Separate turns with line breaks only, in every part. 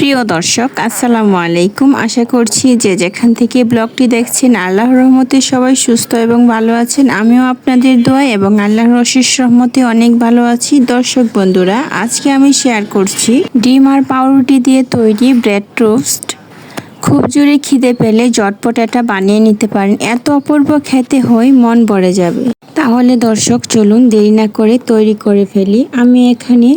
প্রিয় দর্শক আসসালামু আলাইকুম। আশা করছি যে যেখান থেকে ব্লগটি দেখছেন আল্লাহর রহমতে সবাই সুস্থ এবং ভালো আছেন। আমিও আপনাদের দোয়া এবং আল্লাহর অশেষ রহমতে অনেক ভালো আছি। দর্শক বন্ধুরা, আজকে আমি শেয়ার করছি ডিম আর পাউরুটি দিয়ে তৈরি ব্রেড টোস্ট। খুব জোরে খিদে পেলে ঝটপট এটা বানিয়ে নিতে পারেন। এত অপূর্ব খেতে হয়, মন ভরে যাবে। তাহলে দর্শক চলুন দেরি না করে তৈরি করে ফেলি। আমি এখানে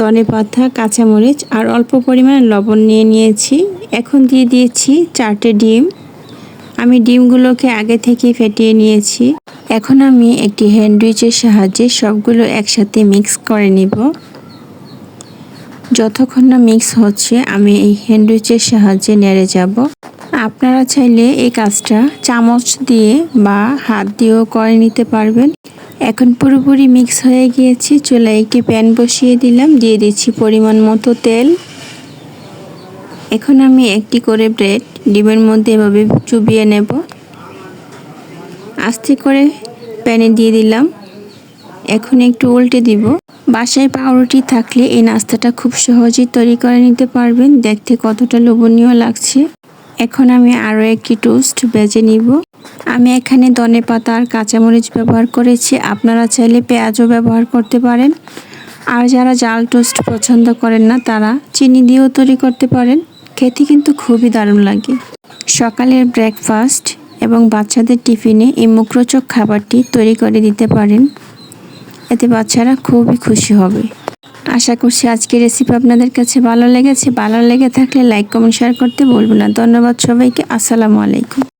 ধনেপাতা, কাঁচামরিচ আর অল্প পরিমাণে লবণ নিয়ে নিয়েছি। এখন দিয়ে দিয়েছি 4টে ডিম। আমি ডিমগুলোকে আগে থেকেই ফেটিয়ে নিয়েছি। এখন আমি একটি হ্যান্ডউইচের সাহায্যে সবগুলো একসাথে মিক্স করে নিব। যতক্ষণ না মিক্স হচ্ছে আমি এই হ্যান্ডউইচের সাহায্যে নেড়ে যাব। আপনারা চাইলে এই কাজটা চামচ দিয়ে বা হাত দিয়েও করে নিতে পারবেন। এখন পুরোপুরি মিক্স হয়ে গিয়েছে। চুলায় একটি প্যান বসিয়ে দিলাম, দিয়ে দিচ্ছি পরিমাণ মতো তেল। এখন আমি একটি করে ব্রেড ডিমের মধ্যে এভাবে চুবিয়ে নেব। আস্তে করে প্যানে দিয়ে দিলাম। এখন একটু উল্টে দিব। বাসায় পাউরুটি থাকলে এই নাস্তাটা খুব সহজেই তৈরি করে নিতে পারবেন। দেখতে কতটা লোভনীয় লাগছে। এখন আমি আরও একটি টোস্ট ভেজে নিব। আমি এখানে ধনেপাতা আর কাঁচামরিচ ব্যবহার করেছি। আপনারা চাইলে পেঁয়াজও ব্যবহার করতে পারেন। আর যারা জাল টোস্ট পছন্দ করেন না তারা চিনি দিয়েও তৈরি করতে পারেন। খেতে কিন্তু খুবই দারুণ লাগে। সকালের ব্রেকফাস্ট এবং বাচ্চাদের টিফিনে এই মুখরোচক খাবারটি তৈরি করে দিতে পারেন। এতে বাচ্চারা খুবই খুশি হবে। আশা করছি আজকের রেসিপি আপনাদের কাছে ভালো লেগেছে। ভালো লেগে থাকলে লাইক, কমেন্ট, শেয়ার করতে ভুলবেন না। ধন্যবাদ সবাইকে। আসসালামু আলাইকুম।